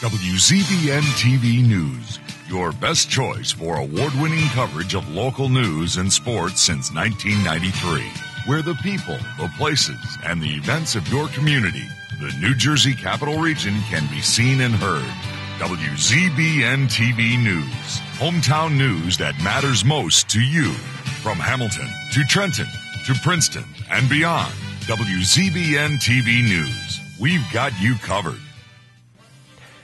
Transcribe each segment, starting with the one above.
WZBN TV News, your best choice for award-winning coverage of local news and sports since 1993. Where the people, the places, and the events of your community, the New Jersey Capital Region, can be seen and heard. WZBN TV News, hometown news that matters most to you. From Hamilton to Trenton to Princeton and beyond, WZBN TV News. We've got you covered.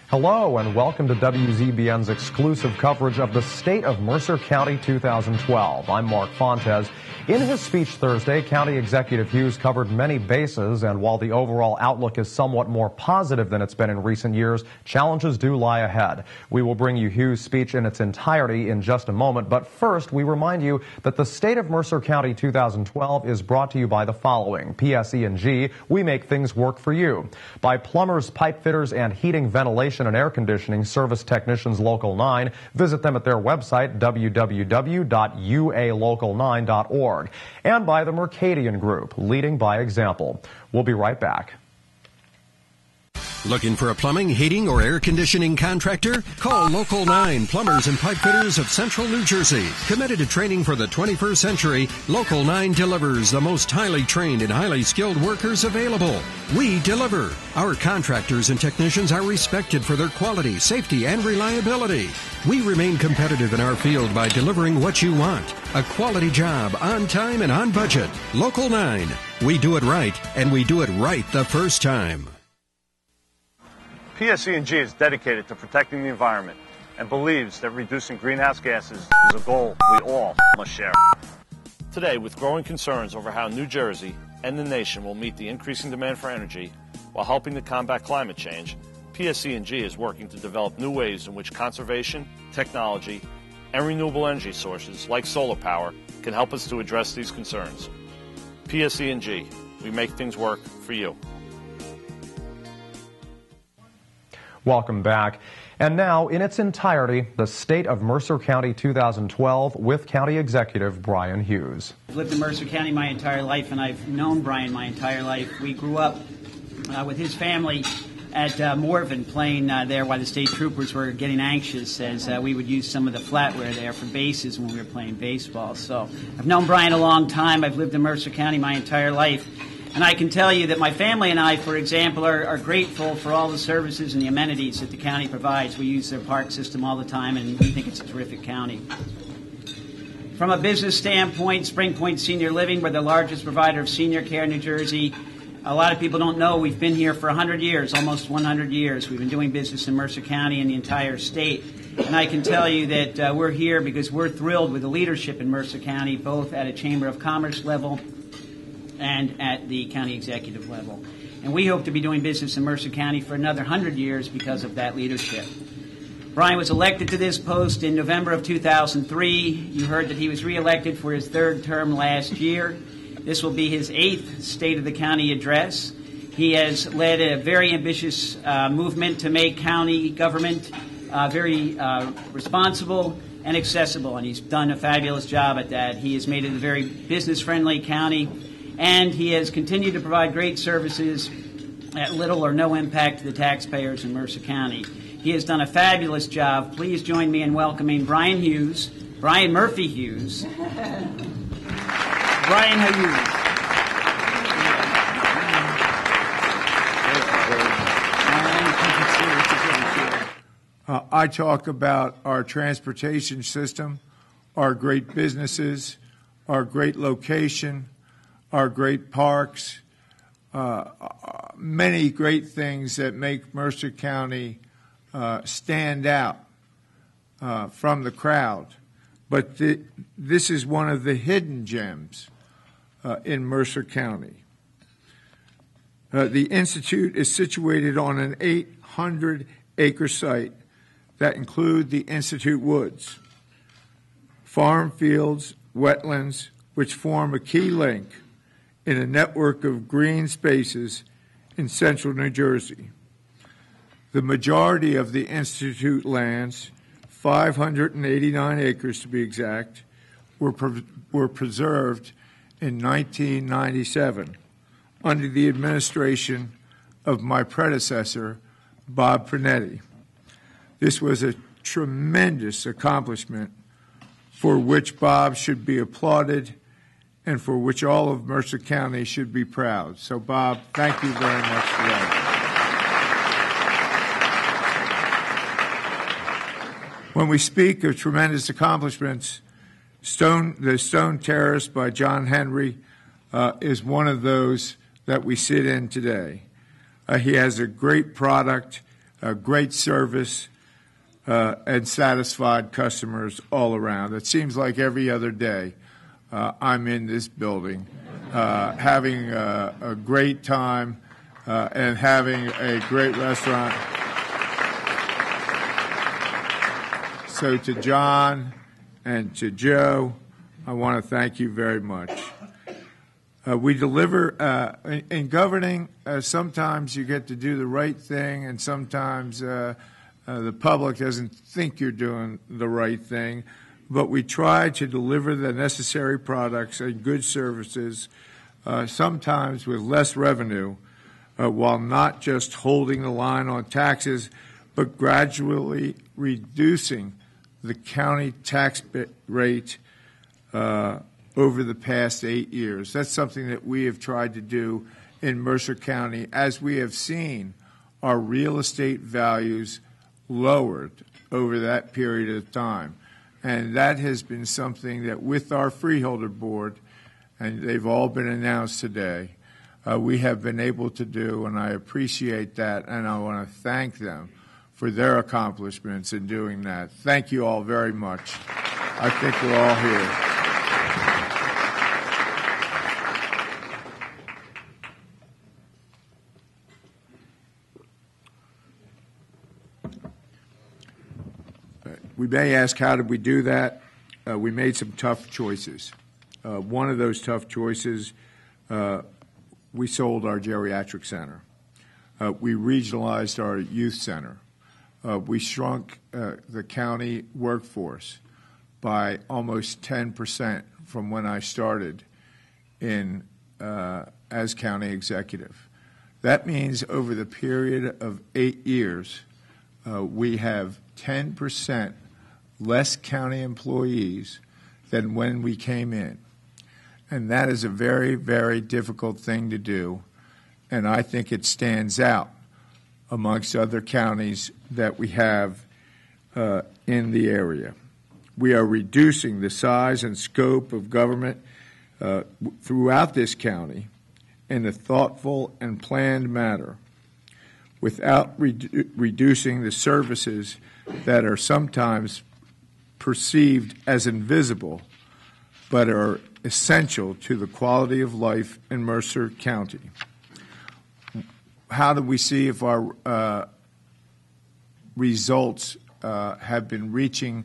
Hello and welcome to WZBN's exclusive coverage of the State of Mercer County 2012. I'm Mark Fontes. In his speech Thursday, County Executive Hughes covered many bases, and while the overall outlook is somewhat more positive than it's been in recent years, challenges do lie ahead. We will bring you Hughes' speech in its entirety in just a moment, but first we remind you that the State of Mercer County 2012 is brought to you by the following: PSE&G, we make things work for you. By plumbers, pipe fitters, and heating, ventilation, and air conditioning service technicians Local 9. Visit them at their website, www.ualocal9.org. And by the Mercadian Group, leading by example. We'll be right back. Looking for a plumbing, heating, or air conditioning contractor? Call Local 9 Plumbers and Pipe Fitters of Central New Jersey. Committed to training for the 21st century, Local 9 delivers the most highly trained and highly skilled workers available. We deliver. Our contractors and technicians are respected for their quality, safety, and reliability. We remain competitive in our field by delivering what you want. A quality job, on time and on budget. Local 9. We do it right, and we do it right the first time. PSE&G is dedicated to protecting the environment and believes that reducing greenhouse gases is a goal we all must share. Today, with growing concerns over how New Jersey and the nation will meet the increasing demand for energy while helping to combat climate change, PSE&G is working to develop new ways in which conservation, technology, and renewable energy sources like solar power can help us to address these concerns. PSE&G, we make things work for you. Welcome back. And now, in its entirety, the State of Mercer County 2012 with County Executive Brian Hughes. I've lived in Mercer County my entire life, and I've known Brian my entire life. We grew up with his family at Morven, playing there while the state troopers were getting anxious, as we would use some of the flatware there for bases when we were playing baseball. So I've known Brian a long time. I've lived in Mercer County my entire life. And I can tell you that my family and I, for example, are grateful for all the services and the amenities that the county provides. We use their park system all the time, and we think it's a terrific county. From a business standpoint, Spring Point Senior Living, we're the largest provider of senior care in New Jersey. A lot of people don't know we've been here for 100 years, almost 100 years. We've been doing business in Mercer County and the entire state. And I can tell you that we're here because we're thrilled with the leadership in Mercer County, both at a Chamber of Commerce level and at the county executive level. And we hope to be doing business in Mercer County for another 100 years because of that leadership. Brian was elected to this post in November of 2003. You heard that he was reelected for his third term last year. This will be his 8th State of the County address. He has led a very ambitious movement to make county government very responsible and accessible, and he's done a fabulous job at that. He has made it a very business-friendly county, and he has continued to provide great services at little or no impact to the taxpayers in Mercer County. He has done a fabulous job. Please join me in welcoming Brian Hughes, Brian Murphy Hughes. Brian Hughes. I talk about our transportation system, our great businesses, our great location, our great parks, many great things that make Mercer County stand out from the crowd. But this is one of the hidden gems in Mercer County. The Institute is situated on an 800-acre site that include the Institute Woods, farm fields, wetlands, which form a key link in a network of green spaces in central New Jersey. The majority of the Institute lands, 589 acres to be exact, were preserved in 1997 under the administration of my predecessor, Bob Prinetti. This was a tremendous accomplishment for which Bob should be applauded and for which all of Mercer County should be proud. So, Bob, thank you very much for that. When we speak of tremendous accomplishments, the Stone Terrace by John Henry is one of those that we sit in today. He has a great product, a great service, and satisfied customers all around. It seems like every other day I'm in this building having a great time and having a great restaurant. So to John and to Joe, I want to thank you very much. We deliver in governing. Sometimes you get to do the right thing, and sometimes the public doesn't think you're doing the right thing. But we try to deliver the necessary products and good services, sometimes with less revenue, while not just holding the line on taxes, but gradually reducing the county tax rate over the past 8 years. That's something that we have tried to do in Mercer County as we have seen our real estate values lowered over that period of time. And that has been something that with our freeholder board, and they've all been announced today, we have been able to do, and I appreciate that, and I want to thank them for their accomplishments in doing that. Thank you all very much. I think we're all here. We may ask, how did we do that? We made some tough choices. One of those tough choices, we sold our geriatric center. We regionalized our youth center. We shrunk the county workforce by almost 10% from when I started in as county executive. That means over the period of 8 years, we have 10% less county employees than when we came in. And that is a very, very difficult thing to do. And I think it stands out amongst other counties that we have in the area. We are reducing the size and scope of government throughout this county in a thoughtful and planned manner without reducing the services that are sometimes perceived as invisible but are essential to the quality of life in Mercer County. How do we see if our results have been reaching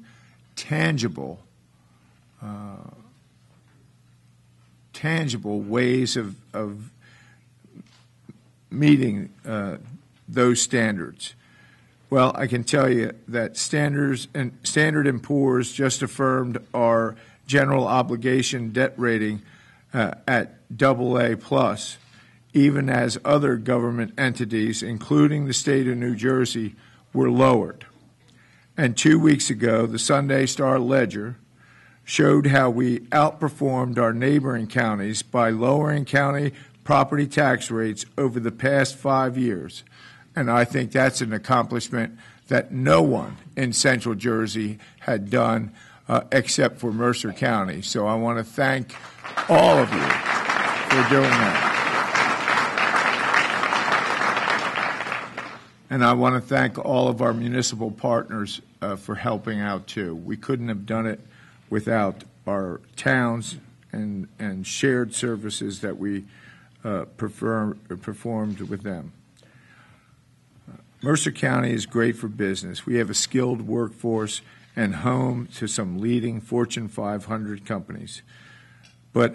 tangible ways of meeting those standards? Well, I can tell you that Standard & Poor's just affirmed our general obligation debt rating at AA+, even as other government entities, including the state of New Jersey, were lowered. And 2 weeks ago, the Sunday Star Ledger showed how we outperformed our neighboring counties by lowering county property tax rates over the past 5 years. And I think that's an accomplishment that no one in Central Jersey had done except for Mercer County. So I want to thank all of you for doing that. And I want to thank all of our municipal partners for helping out, too. We couldn't have done it without our towns and shared services that we performed with them. Mercer County is great for business. We have a skilled workforce and home to some leading Fortune 500 companies. But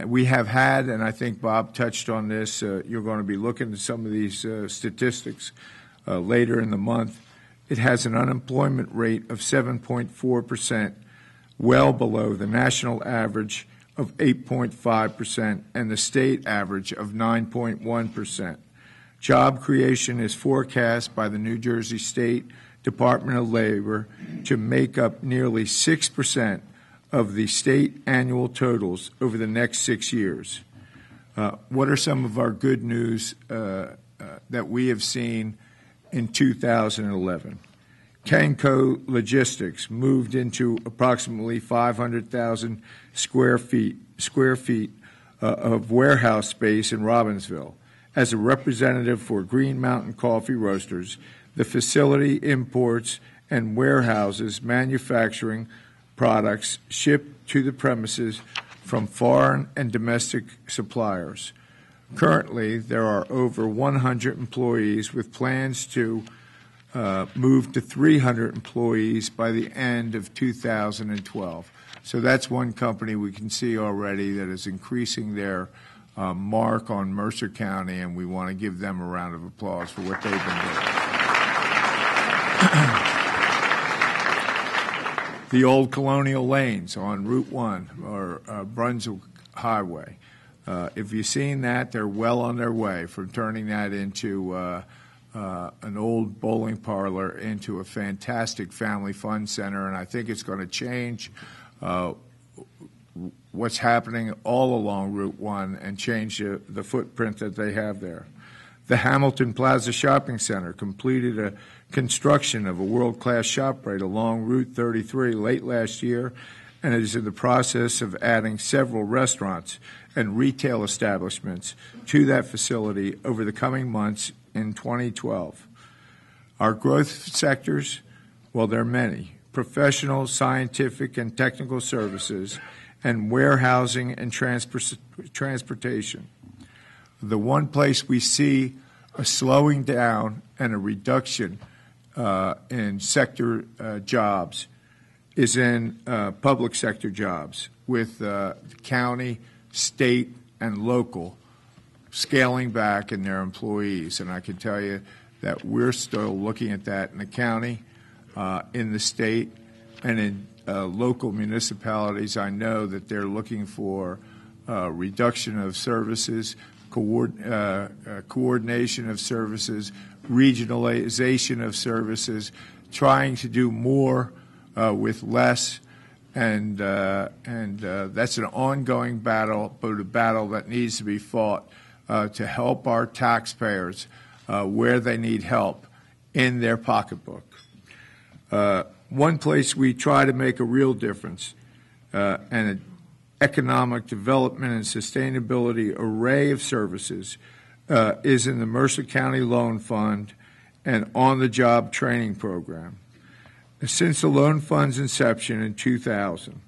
we have had, and I think Bob touched on this, you're going to be looking at some of these statistics later in the month. It has an unemployment rate of 7.4%, well below the national average of 8.5% and the state average of 9.1%. Job creation is forecast by the New Jersey State Department of Labor to make up nearly 6% of the state annual totals over the next 6 years. What are some of our good news that we have seen in 2011? Kenco Logistics moved into approximately 500,000 square feet of warehouse space in Robbinsville. As a representative for Green Mountain Coffee Roasters, the facility imports and warehouses manufacturing products shipped to the premises from foreign and domestic suppliers. Currently, there are over 100 employees with plans to move to 300 employees by the end of 2012. So that's one company we can see already that is increasing their mark on Mercer County, and we want to give them a round of applause for what they've been doing. The old Colonial Lanes on Route 1 or Brunswick Highway. If you've seen that, they're well on their way from turning that into an old bowling parlor into a fantastic family fun center, and I think it's going to change what's happening all along Route 1 and change the footprint that they have there. The Hamilton Plaza Shopping Center completed a construction of a world-class ShopRite along Route 33 late last year, and it is in the process of adding several restaurants and retail establishments to that facility over the coming months in 2012. Our growth sectors, well, there are many: professional, scientific, and technical services, and warehousing and transportation. The one place we see a slowing down and a reduction in sector jobs is in public sector jobs, with the county, state, and local scaling back in their employees. And I can tell you that we're still looking at that in the county, in the state, and in local municipalities. I know that they're looking for reduction of services, coordination of services, regionalization of services, trying to do more with less, and that's an ongoing battle, but a battle that needs to be fought to help our taxpayers where they need help in their pocketbook. One place we try to make a real difference and an economic development and sustainability array of services is in the Mercer County Loan Fund and on-the-job training program. Since the Loan Fund's inception in 2000,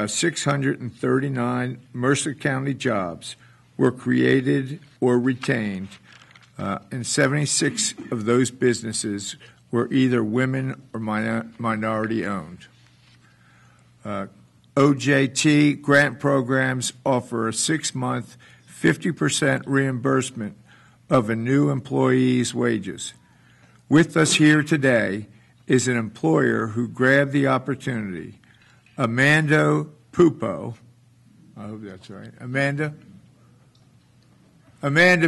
639 Mercer County jobs were created or retained, and 76 of those businesses were either women or minority-owned. OJT grant programs offer a 6-month 50% reimbursement of a new employee's wages. With us here today is an employer who grabbed the opportunity. Amanda Pupo, I hope that's right. Amanda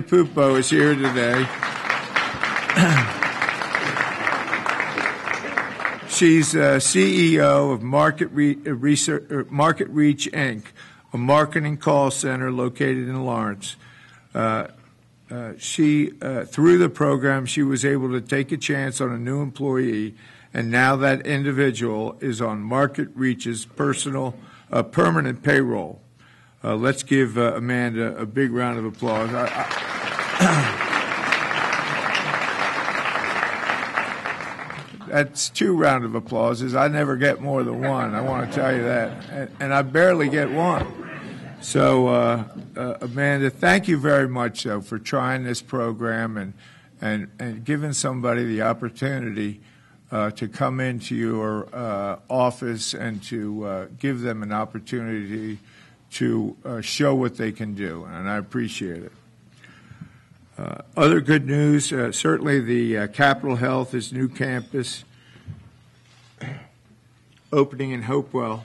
Pupo is here today. She's CEO of Market Reach, Inc., a marketing call center located in Lawrence. Through the program, she was able to take a chance on a new employee, and now that individual is on Market Reach's permanent payroll. Let's give Amanda a big round of applause. That's 2 rounds of applauses. I never get more than 1. I want to tell you that, and I barely get 1. So, Amanda, thank you very much, though, for trying this program and giving somebody the opportunity to come into your office and to give them an opportunity to show what they can do, and I appreciate it. Other good news, certainly the Capitol Health's new campus opening in Hopewell.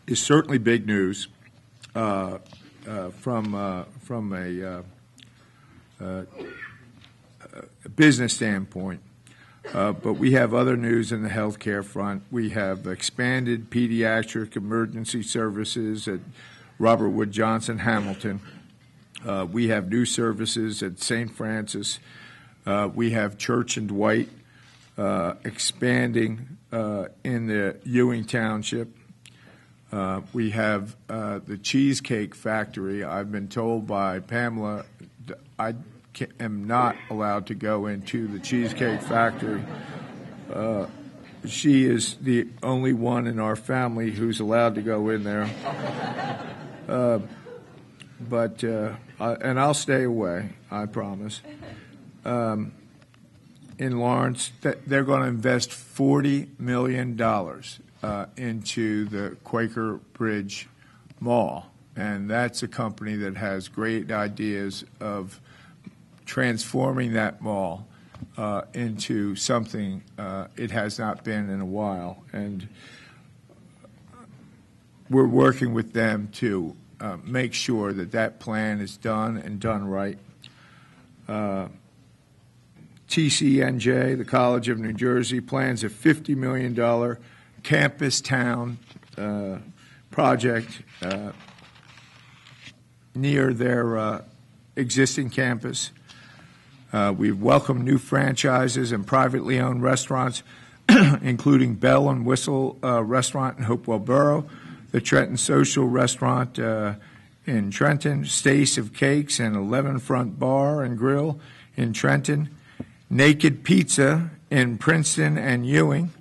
is certainly big news from a business standpoint. But we have other news in the healthcare front. We have expanded pediatric emergency services at Robert Wood Johnson Hamilton. We have new services at St. Francis. We have Church and Dwight expanding in the Ewing Township. We have the Cheesecake Factory. I've been told by Pamela I am not allowed to go into the Cheesecake Factory. She is the only one in our family who's allowed to go in there. And I'll stay away, I promise. In Lawrence, they're going to invest $40 million into the Quaker Bridge Mall. And that's a company that has great ideas of transforming that mall into something it has not been in a while. And we're working with them to make sure that that plan is done and done right. TCNJ, the College of New Jersey, plans a $50 million campus town project near their existing campus. We've welcomed new franchises and privately owned restaurants, including Bell and Whistle Restaurant in Hopewell Borough, the Trenton Social Restaurant in Trenton, Stace of Cakes and 11 Front Bar and Grill in Trenton, Naked Pizza in Princeton and Ewing,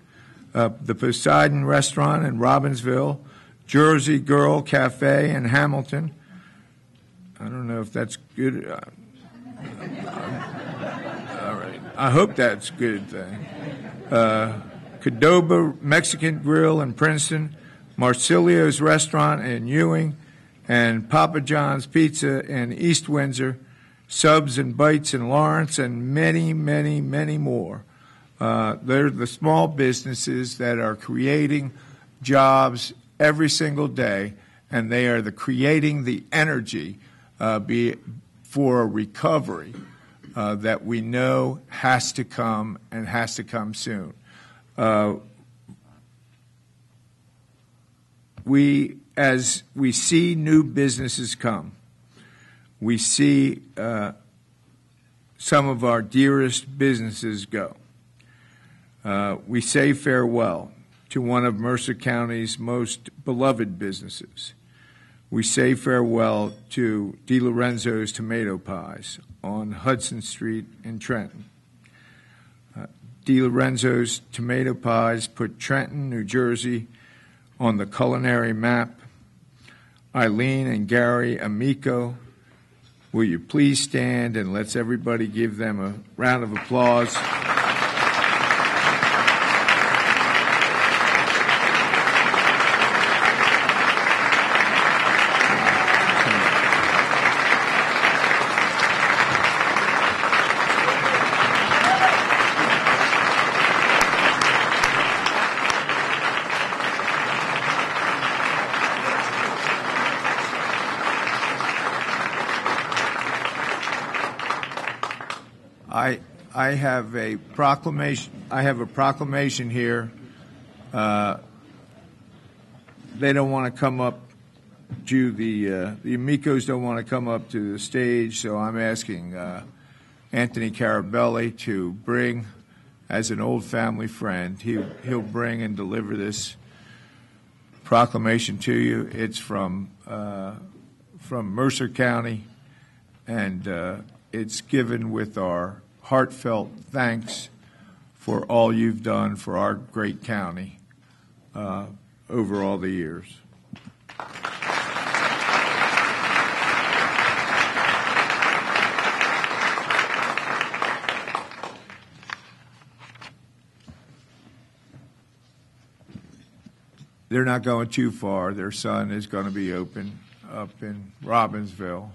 the Poseidon Restaurant in Robbinsville, Jersey Girl Cafe in Hamilton. I don't know if that's good. All right. I hope that's a good thing. Cadoba Mexican Grill in Princeton, Marsilio's Restaurant in Ewing, and Papa John's Pizza in East Windsor, Subs and Bites in Lawrence, and many, many, many more. They're the small businesses that are creating jobs every single day, and they are creating the energy for a recovery that we know has to come and has to come soon. As we see new businesses come, we see some of our dearest businesses go. We say farewell to one of Mercer County's most beloved businesses. We say farewell to DiLorenzo's Tomato Pies on Hudson Street in Trenton. DiLorenzo's Tomato Pies put Trenton, New Jersey on the culinary map. Eileen and Gary Amico, will you please stand and let's everybody give them a round of applause. I have a proclamation. I have a proclamation here. They don't want to come up to the Amicos don't want to come up to the stage, so I'm asking Anthony Carabelli to bring, as an old family friend, he'll bring and deliver this proclamation to you. It's from Mercer County, and it's given with our heartfelt thanks for all you've done for our great county over all the years. They're not going too far. Their son is going to be open up in Robbinsville,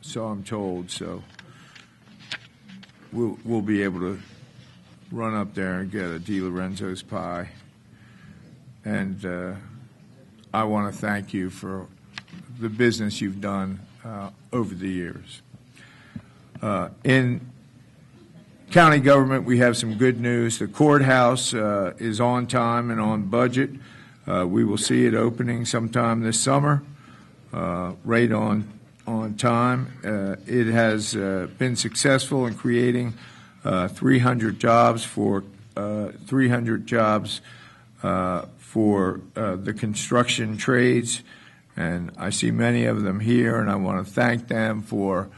so I'm told. So we'll be able to run up there and get a DiLorenzo's pie. And I want to thank you for the business you've done over the years. In county government, we have some good news. The courthouse is on time and on budget. We will see it opening sometime this summer, right on time. It has been successful in creating 300 jobs for the construction trades, and I see many of them here, and I want to thank them for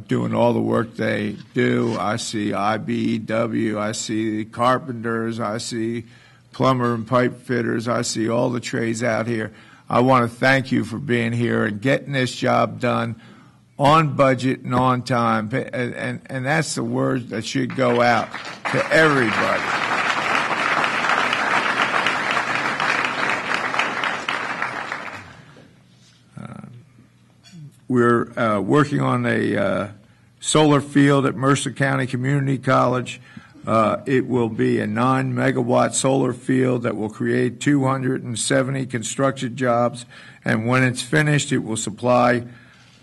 doing all the work they do. I see IBEW, I see carpenters, I see plumber and pipe fitters, I see all the trades out here. I want to thank you for being here and getting this job done on budget and on time, and that's the word that should go out to everybody. We're working on a solar field at Mercer County Community College. It will be a 9-megawatt solar field that will create 270 construction jobs, and when it's finished, it will supply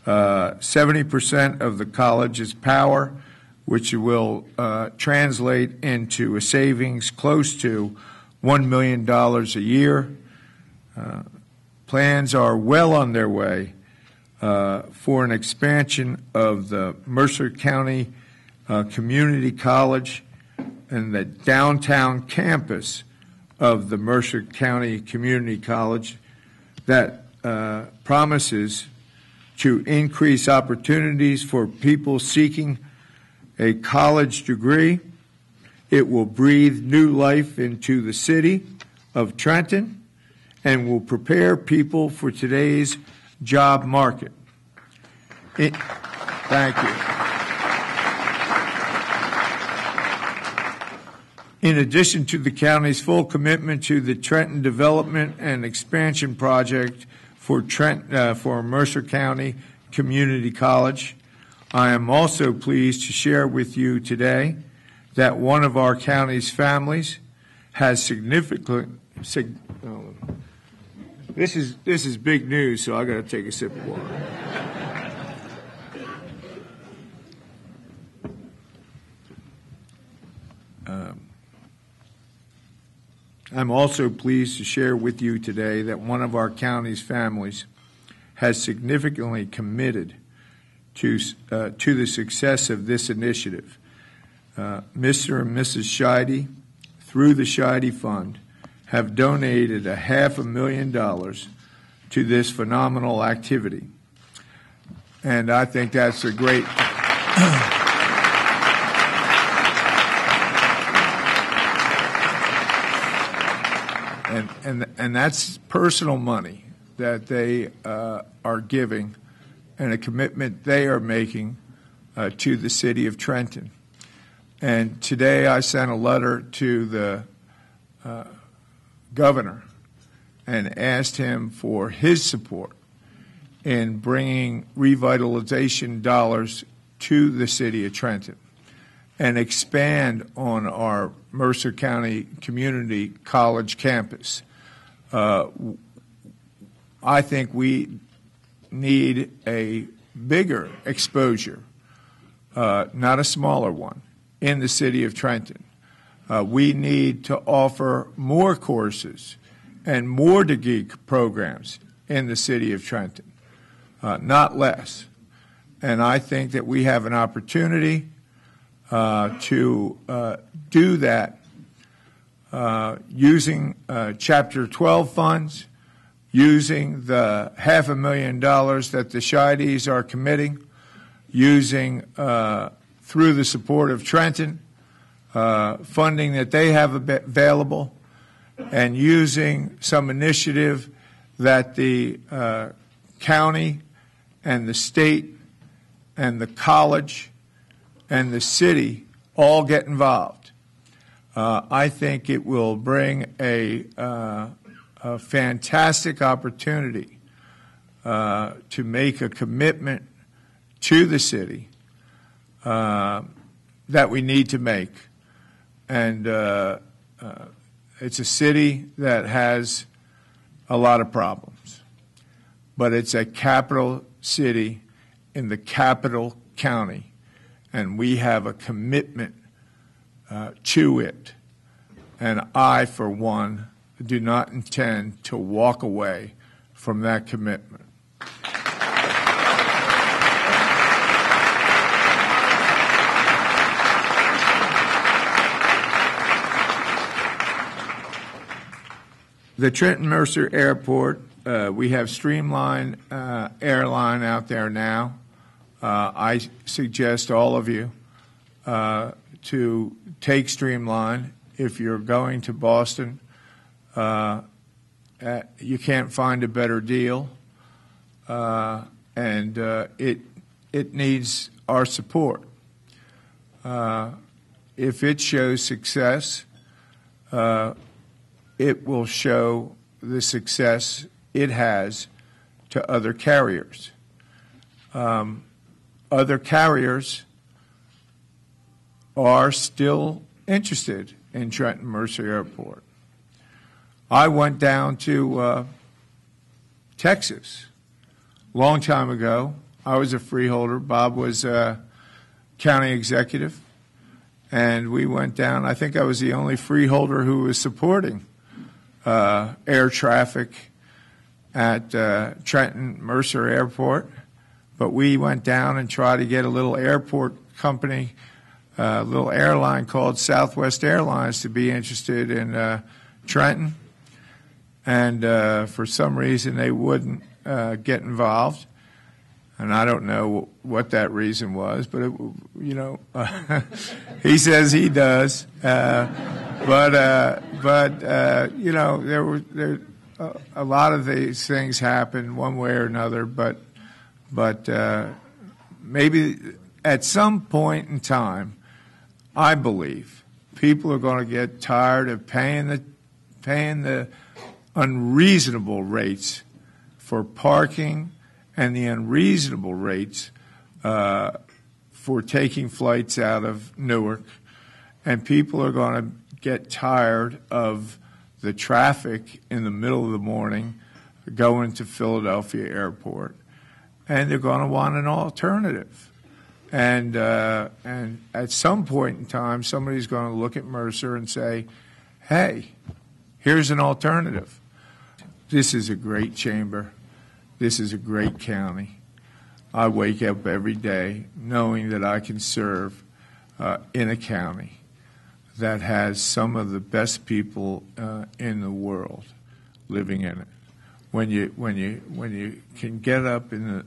70% of the college's power, which will translate into a savings close to $1 million a year. Plans are well on their way for an expansion of the Mercer County Community College and the downtown campus of the Mercer County Community College that promises to increase opportunities for people seeking a college degree. It will breathe new life into the city of Trenton and will prepare people for today's job market. Thank you. In addition to the county's full commitment to the Trenton Development and Expansion Project for Mercer County Community College, I am also pleased to share with you today that one of our county's families has this is big news, so I got to take a sip of water. I'm also pleased to share with you today that one of our county's families has significantly committed to the success of this initiative. Mr. and Mrs. Scheide, through the Scheide Fund, have donated $500,000 to this phenomenal activity. And I think that's a great and that's personal money that they are giving and a commitment they are making to the city of Trenton. And today I sent a letter to the governor and asked him for his support in bringing revitalization dollars to the city of Trenton and expand on our Mercer County Community College campus. I think we need a bigger exposure, not a smaller one, in the city of Trenton. We need to offer more courses and more degree programs in the city of Trenton, not less. And I think that we have an opportunity to do that using Chapter 12 funds, using the $500,000 that the Scheides are committing, using through the support of Trenton, funding that they have available, and using some initiative that the county and the state and the college and the city all get involved. I think it will bring a fantastic opportunity to make a commitment to the city that we need to make. And it's a city that has a lot of problems. But it's a capital city in the capital county, and we have a commitment to it. And I, for one, do not intend to walk away from that commitment. The Trenton Mercer Airport, we have Streamline Airline out there now. I suggest all of you to take Streamline. If you're going to Boston, you can't find a better deal, and it needs our support. If it shows success, it will show the success it has to other carriers. Other carriers are still interested in Trenton Mercer Airport. I went down to Texas a long time ago. I was a freeholder. Bob was county executive. And we went down. I think I was the only freeholder who was supporting air traffic at Trenton Mercer Airport. But we went down and tried to get a little airport company, a little airline called Southwest Airlines, to be interested in Trenton. And for some reason, they wouldn't get involved. And I don't know what that reason was, but, he says he does. But a lot of these things happen one way or another. But maybe at some point in time, I believe people are going to get tired of paying the unreasonable rates for parking and the unreasonable rates for taking flights out of Newark. And people are going to get tired of the traffic in the middle of the morning going to Philadelphia Airport. And they're going to want an alternative. And at some point in time, somebody's going to look at Mercer and say, hey, here's an alternative. This is a great chamber. This is a great county. I wake up every day knowing that I can serve in a county that has some of the best people in the world living in it. When you can get up in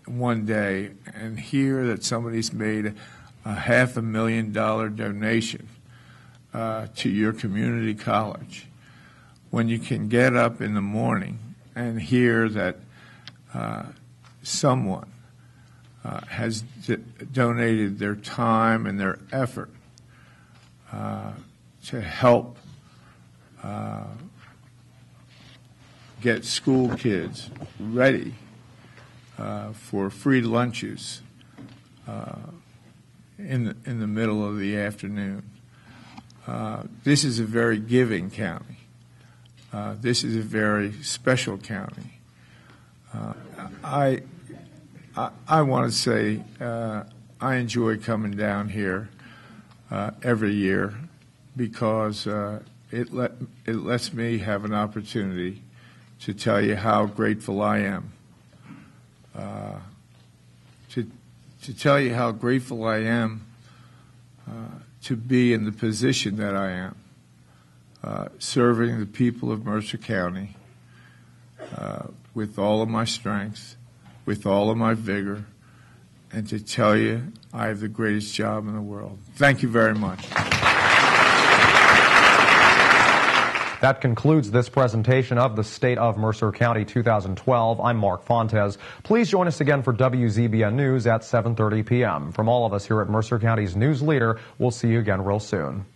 one day and hear that somebody's made a $500,000 donation to your community college, when you can get up in the morning and hear that someone has donated their time and their effort to help get school kids ready for free lunches in the middle of the afternoon. This is a very giving county. This is a very special county. I want to say I enjoy coming down here every year because it lets me have an opportunity to tell you how grateful I am. To tell you how grateful I am to be in the position that I am, serving the people of Mercer County with all of my strength, with all of my vigor, and to tell you I have the greatest job in the world. Thank you very much. That concludes this presentation of the State of Mercer County 2012. I'm Mark Fontes. Please join us again for WZBN News at 7:30 p.m. From all of us here at Mercer County's News Leader, we'll see you again real soon.